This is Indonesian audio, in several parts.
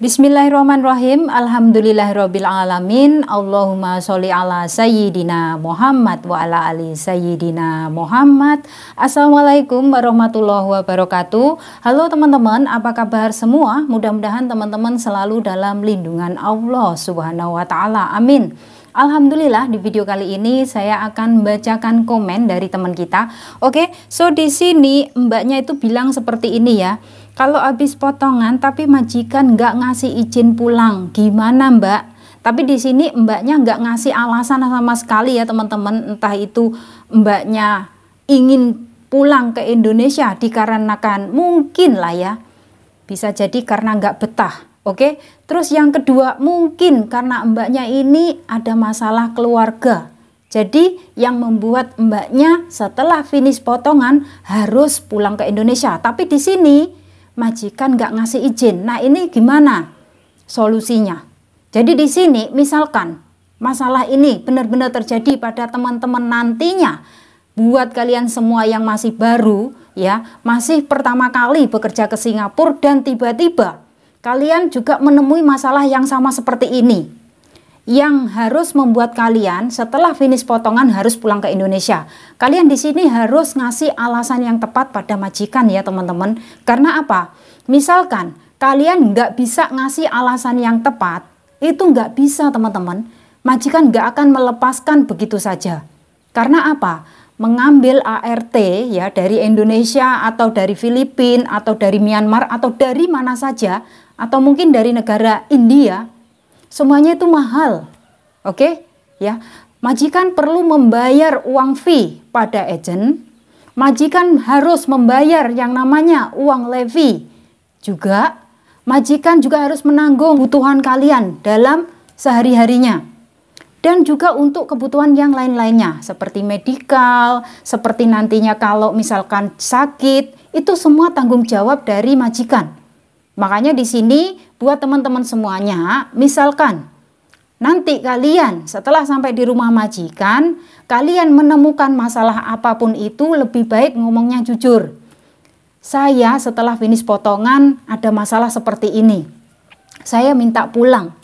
Bismillahirrahmanirrahim. Alhamdulillahirabbil alamin. Allahumma sholli ala sayyidina Muhammad wa ala ali sayyidina Muhammad. Assalamualaikum warahmatullahi wabarakatuh. Halo teman-teman, apa kabar semua? Mudah-mudahan teman-teman selalu dalam lindungan Allah Subhanahu wa taala. Amin. Alhamdulillah, di video kali ini saya akan bacakan komen dari teman kita. Oke, so di sini mbaknya itu bilang seperti ini ya. Kalau habis potongan tapi majikan nggak ngasih izin pulang, gimana mbak? Tapi di sini mbaknya nggak ngasih alasan sama sekali ya teman-teman. Entah itu mbaknya ingin pulang ke Indonesia dikarenakan mungkin lah ya, bisa jadi karena nggak betah. Oke, terus yang kedua mungkin karena mbaknya ini ada masalah keluarga. Jadi yang membuat mbaknya setelah finish potongan harus pulang ke Indonesia. Tapi di sini majikan nggak ngasih izin. Nah, ini gimana solusinya? Jadi di sini misalkan masalah ini benar-benar terjadi pada teman-teman nantinya, buat kalian semua yang masih baru ya, masih pertama kali bekerja ke Singapura dan tiba-tiba kalian juga menemui masalah yang sama seperti ini, yang harus membuat kalian setelah finish potongan harus pulang ke Indonesia. Kalian di sini harus ngasih alasan yang tepat pada majikan ya teman-teman. Karena apa? Misalkan kalian nggak bisa ngasih alasan yang tepat, itu nggak bisa teman-teman. Majikan nggak akan melepaskan begitu saja. Karena apa? Mengambil ART ya dari Indonesia atau dari Filipina atau dari Myanmar atau dari mana saja, atau mungkin dari negara India, semuanya itu mahal. Oke ya, majikan perlu membayar uang fee pada agen, majikan harus membayar yang namanya uang levy juga, majikan juga harus menanggung kebutuhan kalian dalam sehari-harinya, dan juga untuk kebutuhan yang lain-lainnya seperti medikal, seperti nantinya kalau misalkan sakit, itu semua tanggung jawab dari majikan. Makanya di sini buat teman-teman semuanya, misalkan nanti kalian setelah sampai di rumah majikan, kalian menemukan masalah apapun itu, lebih baik ngomongnya jujur. Saya setelah finish potongan ada masalah seperti ini, saya minta pulang.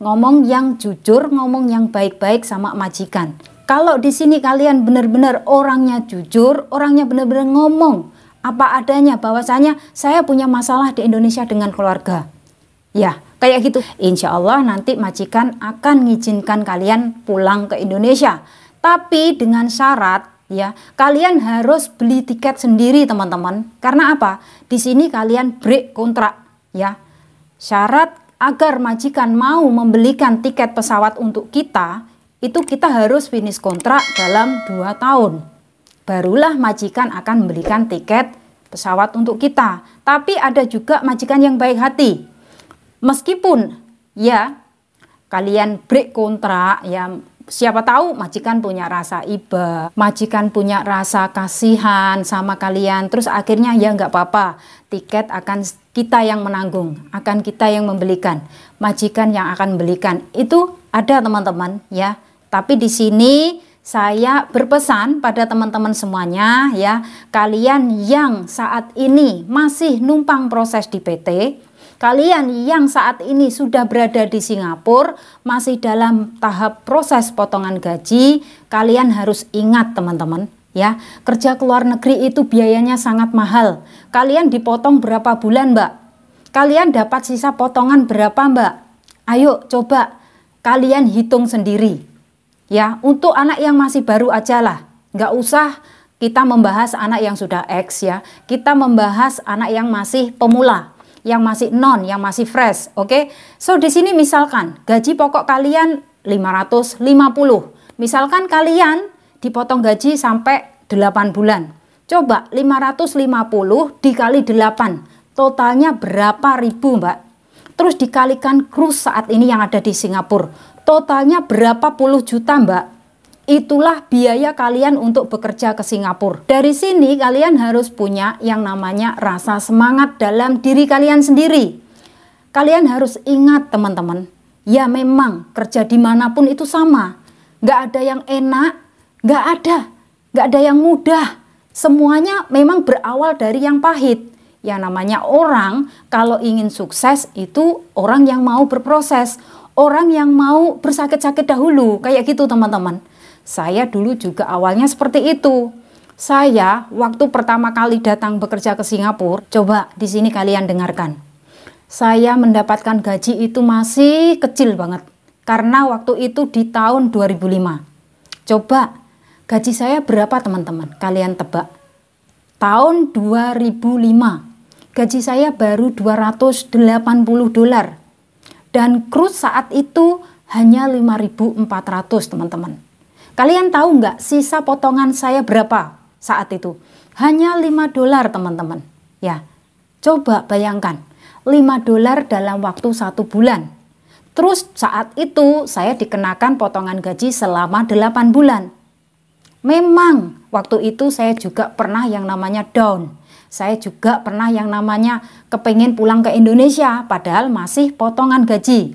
Ngomong yang jujur, ngomong yang baik-baik sama majikan. Kalau di sini kalian benar-benar orangnya jujur, orangnya benar-benar ngomong apa adanya, bahwasanya saya punya masalah di Indonesia dengan keluarga. Ya, kayak gitu. Insya Allah nanti majikan akan ngizinkan kalian pulang ke Indonesia. Tapi dengan syarat ya, kalian harus beli tiket sendiri teman-teman. Karena apa? Di sini kalian break kontrak ya. Syarat agar majikan mau membelikan tiket pesawat untuk kita, itu kita harus finish kontrak dalam 2 tahun. Barulah majikan akan membelikan tiket pesawat untuk kita. Tapi ada juga majikan yang baik hati. Meskipun ya kalian break kontrak ya, siapa tahu majikan punya rasa iba, majikan punya rasa kasihan sama kalian, terus akhirnya ya nggak apa-apa, tiket akan kita yang menanggung, akan kita yang membelikan, majikan yang akan belikan. Itu ada teman-teman ya. Tapi di sini saya berpesan pada teman-teman semuanya ya, kalian yang saat ini masih numpang proses di PT, kalian yang saat ini sudah berada di Singapura, masih dalam tahap proses potongan gaji, kalian harus ingat teman-teman ya, kerja ke luar negeri itu biayanya sangat mahal. Kalian dipotong berapa bulan mbak? Kalian dapat sisa potongan berapa mbak? Ayo coba kalian hitung sendiri. Ya, untuk anak yang masih baru aja lah, nggak usah kita membahas anak yang sudah X ya. Kita membahas anak yang masih pemula, yang masih non, yang masih fresh. Oke, so di sini misalkan gaji pokok kalian 550. Misalkan kalian dipotong gaji sampai 8 bulan. Coba 550 dikali 8, totalnya berapa ribu mbak? Terus dikalikan cruise saat ini yang ada di Singapura, totalnya berapa puluh juta mbak? Itulah biaya kalian untuk bekerja ke Singapura. Dari sini kalian harus punya yang namanya rasa semangat dalam diri kalian sendiri. Kalian harus ingat teman-teman, ya memang kerja dimanapun itu sama. Nggak ada yang enak, nggak ada yang mudah. Semuanya memang berawal dari yang pahit. yang namanya orang kalau ingin sukses itu orang yang mau berproses, orang yang mau bersakit-sakit dahulu, kayak gitu teman-teman. Saya dulu juga awalnya seperti itu. Saya waktu pertama kali datang bekerja ke Singapura, coba di sini kalian dengarkan. Saya mendapatkan gaji itu masih kecil banget. Karena waktu itu di tahun 2005. Coba gaji saya berapa teman-teman? Kalian tebak. Tahun 2005. Gaji saya baru 280 dolar. Dan cruise saat itu hanya 5.400 teman-teman. Kalian tahu nggak sisa potongan saya berapa saat itu? Hanya 5 dolar teman-teman. Ya, coba bayangkan 5 dolar dalam waktu 1 bulan. Terus saat itu saya dikenakan potongan gaji selama 8 bulan. Memang waktu itu saya juga pernah yang namanya down. Saya juga pernah yang namanya kepengen pulang ke Indonesia padahal masih potongan gaji.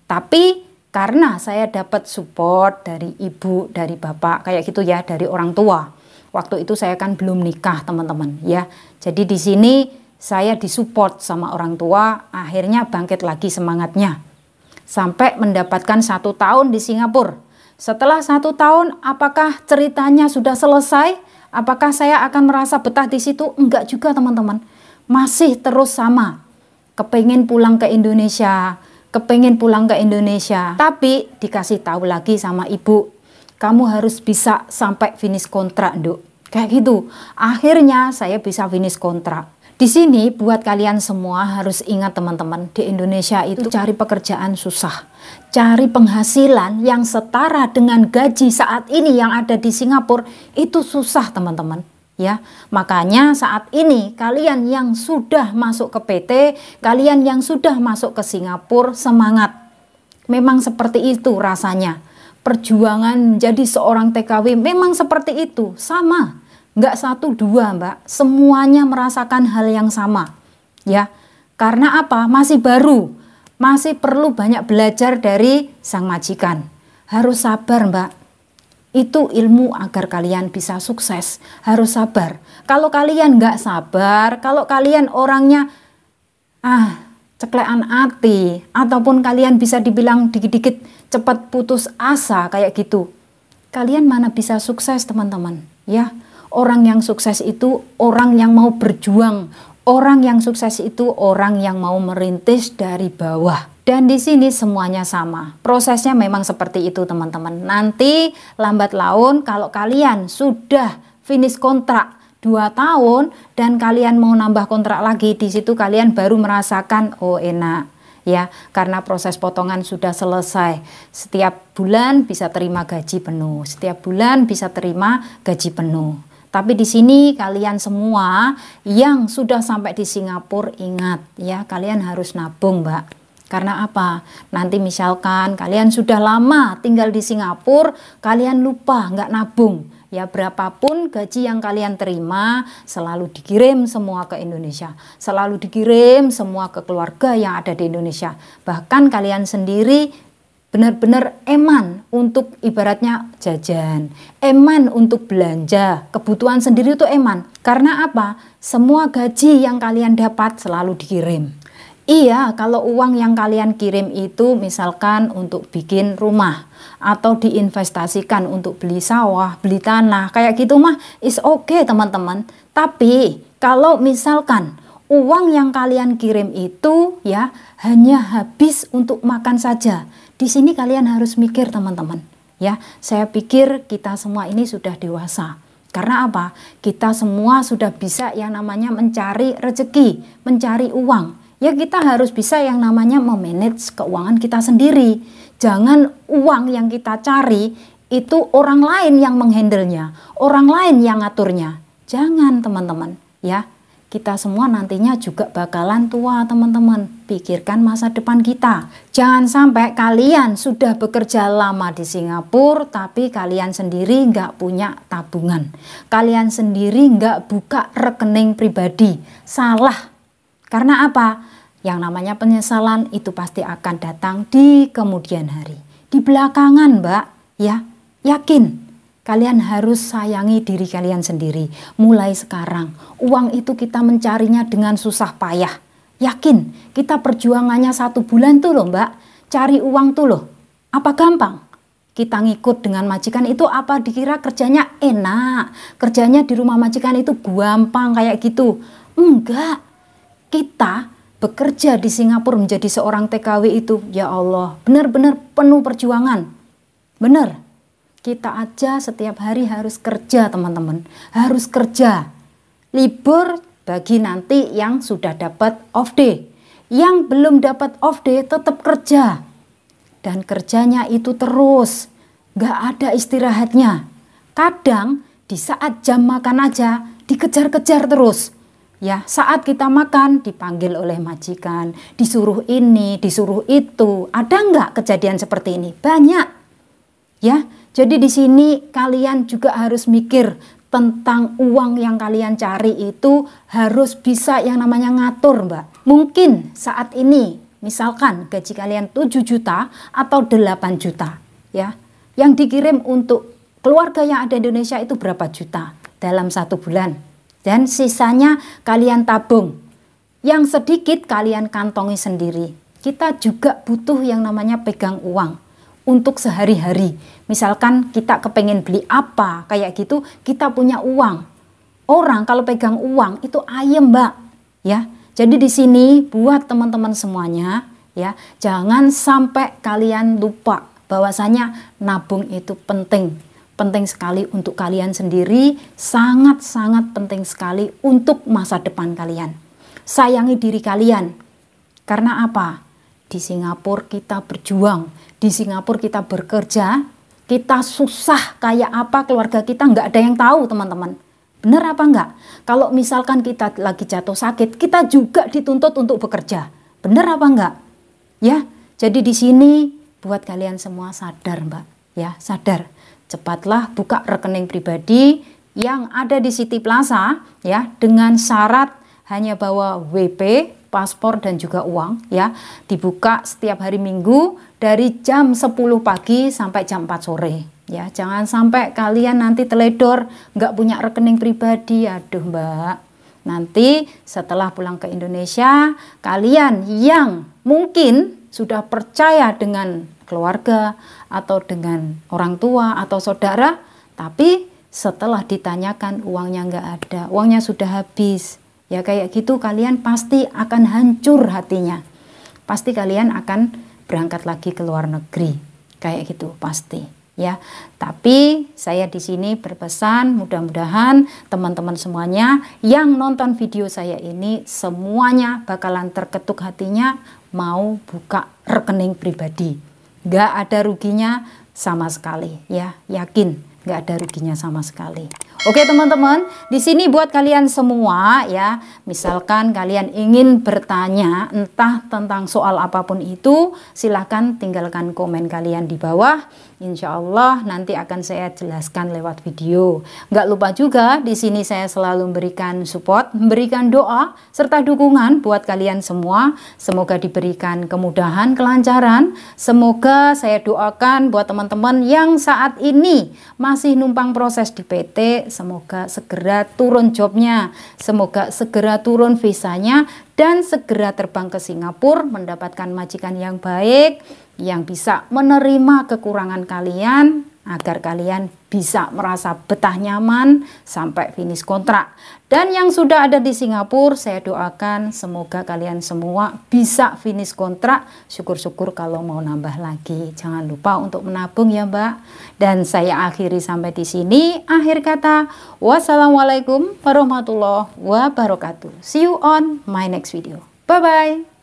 Tapi karena saya dapat support dari ibu, dari bapak, kayak gitu ya, dari orang tua. Waktu itu saya kan belum nikah teman-teman ya. Jadi di sini saya disupport sama orang tua, akhirnya bangkit lagi semangatnya. Sampai mendapatkan 1 tahun di Singapura. Setelah 1 tahun, apakah ceritanya sudah selesai? Apakah saya akan merasa betah di situ? Enggak juga teman-teman. Masih terus sama. Kepengen pulang ke Indonesia. Kepengen pulang ke Indonesia. Tapi dikasih tahu lagi sama ibu. Kamu harus bisa sampai finish kontrak, Nduk. Kayak gitu. Akhirnya saya bisa finish kontrak. Di sini buat kalian semua harus ingat teman-teman, di Indonesia itu cari pekerjaan susah. Cari penghasilan yang setara dengan gaji saat ini yang ada di Singapura itu susah teman-teman. Ya, makanya saat ini kalian yang sudah masuk ke PT, kalian yang sudah masuk ke Singapura, semangat. Memang seperti itu rasanya. Perjuangan menjadi seorang TKW memang seperti itu, sama. Nggak 1, 2 mbak, semuanya merasakan hal yang sama ya. Karena apa? Masih baru, masih perlu banyak belajar dari sang majikan. Harus sabar mbak, itu ilmu agar kalian bisa sukses, harus sabar. Kalau kalian nggak sabar, kalau kalian orangnya ceklean hati, ataupun kalian bisa dibilang dikit-dikit cepat putus asa kayak gitu, kalian mana bisa sukses teman-teman ya. Orang yang sukses itu orang yang mau berjuang. Orang yang sukses itu orang yang mau merintis dari bawah. Dan di sini semuanya sama. Prosesnya memang seperti itu teman-teman. Nanti lambat laun kalau kalian sudah finish kontrak 2 tahun dan kalian mau nambah kontrak lagi, di situ kalian baru merasakan oh enak. Ya, karena proses potongan sudah selesai. Setiap bulan bisa terima gaji penuh. Setiap bulan bisa terima gaji penuh. Tapi di sini kalian semua yang sudah sampai di Singapura ingat ya, kalian harus nabung mbak. Karena apa? Nanti misalkan kalian sudah lama tinggal di Singapura, kalian lupa nggak nabung. Ya berapapun gaji yang kalian terima selalu dikirim semua ke Indonesia. Selalu dikirim semua ke keluarga yang ada di Indonesia. Bahkan kalian sendiri benar-benar eman untuk ibaratnya jajan, eman untuk belanja, kebutuhan sendiri itu eman. Karena apa? Semua gaji yang kalian dapat selalu dikirim. Iya, kalau uang yang kalian kirim itu misalkan untuk bikin rumah atau diinvestasikan untuk beli sawah, beli tanah, kayak gitu mah is okay teman-teman. Tapi kalau misalkan uang yang kalian kirim itu ya hanya habis untuk makan saja, di sini kalian harus mikir teman-teman. Ya, saya pikir kita semua ini sudah dewasa. Karena apa? Kita semua sudah bisa yang namanya mencari rezeki, mencari uang. Ya kita harus bisa yang namanya memanage keuangan kita sendiri. Jangan uang yang kita cari itu orang lain yang menghandlenya, orang lain yang ngaturnya. Jangan teman-teman ya. Kita semua nantinya juga bakalan tua teman-teman. Pikirkan masa depan kita. Jangan sampai kalian sudah bekerja lama di Singapura tapi kalian sendiri nggak punya tabungan. Kalian sendiri nggak buka rekening pribadi. Salah. Karena apa? Yang namanya penyesalan itu pasti akan datang di kemudian hari. Di belakangan mbak ya, yakin. Kalian harus sayangi diri kalian sendiri. Mulai sekarang, uang itu kita mencarinya dengan susah payah. Yakin, kita perjuangannya 1 bulan tuh loh mbak. Cari uang tuh loh. Apa gampang? Kita ngikut dengan majikan itu apa dikira kerjanya enak. Kerjanya di rumah majikan itu gampang kayak gitu. Enggak. Kita bekerja di Singapura menjadi seorang TKW itu, ya Allah, benar-benar penuh perjuangan. Benar. Kita aja setiap hari harus kerja teman-teman. Harus kerja. Libur bagi nanti yang sudah dapat off day. Yang belum dapat off day tetap kerja. Dan kerjanya itu terus, gak ada istirahatnya. Kadang di saat jam makan aja dikejar-kejar terus. Ya, saat kita makan dipanggil oleh majikan, disuruh ini, disuruh itu. Ada nggak kejadian seperti ini? Banyak. Ya, jadi di sini kalian juga harus mikir tentang uang yang kalian cari itu harus bisa yang namanya ngatur, Mbak. Mungkin saat ini misalkan gaji kalian 7 juta atau 8 juta, ya. Yang dikirim untuk keluarga yang ada di Indonesia itu berapa juta dalam 1 bulan. Dan sisanya kalian tabung. Yang sedikit kalian kantongi sendiri. Kita juga butuh yang namanya pegang uang untuk sehari-hari. Misalkan kita kepengen beli apa kayak gitu, kita punya uang. Orang kalau pegang uang itu ayem, Mbak, ya. Jadi di sini buat teman-teman semuanya ya, jangan sampai kalian lupa bahwasanya nabung itu penting. Penting sekali untuk kalian sendiri, sangat-sangat penting sekali untuk masa depan kalian. Sayangi diri kalian. Karena apa? Di Singapura kita berjuang, di Singapura kita bekerja, kita susah kayak apa keluarga kita nggak ada yang tahu teman-teman. Bener apa enggak? Kalau misalkan kita lagi jatuh sakit, kita juga dituntut untuk bekerja. Bener apa enggak? Ya, jadi di sini buat kalian semua sadar, Mbak. Ya, sadar. Cepatlah buka rekening pribadi yang ada di City Plaza ya, dengan syarat hanya bawa WP, paspor dan juga uang ya. Dibuka setiap hari Minggu dari jam 10 pagi sampai jam 4 sore. Ya, jangan sampai kalian nanti teledor nggak punya rekening pribadi. Aduh Mbak, nanti setelah pulang ke Indonesia, kalian yang mungkin sudah percaya dengan keluarga atau dengan orang tua atau saudara, tapi setelah ditanyakan uangnya nggak ada, uangnya sudah habis, ya kayak gitu kalian pasti akan hancur hatinya. Pasti kalian akan berangkat lagi ke luar negeri, kayak gitu pasti. Ya, tapi saya di sini berpesan mudah-mudahan teman-teman semuanya yang nonton video saya ini semuanya bakalan terketuk hatinya mau buka rekening pribadi. Gak ada ruginya sama sekali ya, yakin gak ada ruginya sama sekali. Oke teman-teman, di sini buat kalian semua ya, misalkan kalian ingin bertanya entah tentang soal apapun itu, silahkan tinggalkan komen kalian di bawah. Insya Allah nanti akan saya jelaskan lewat video. Nggak lupa juga di sini saya selalu memberikan support, memberikan doa serta dukungan buat kalian semua. Semoga diberikan kemudahan, kelancaran. Semoga saya doakan buat teman-teman yang saat ini masih numpang proses di PT, semoga segera turun jobnya, semoga segera turun visanya dan segera terbang ke Singapura mendapatkan majikan yang baik, yang bisa menerima kekurangan kalian agar kalian bisa merasa betah nyaman sampai finish kontrak. Dan yang sudah ada di Singapura, saya doakan semoga kalian semua bisa finish kontrak. Syukur-syukur kalau mau nambah lagi. Jangan lupa untuk menabung ya Mbak. Dan saya akhiri sampai di sini. Akhir kata, wassalamualaikum warahmatullahi wabarakatuh. See you on my next video. Bye-bye.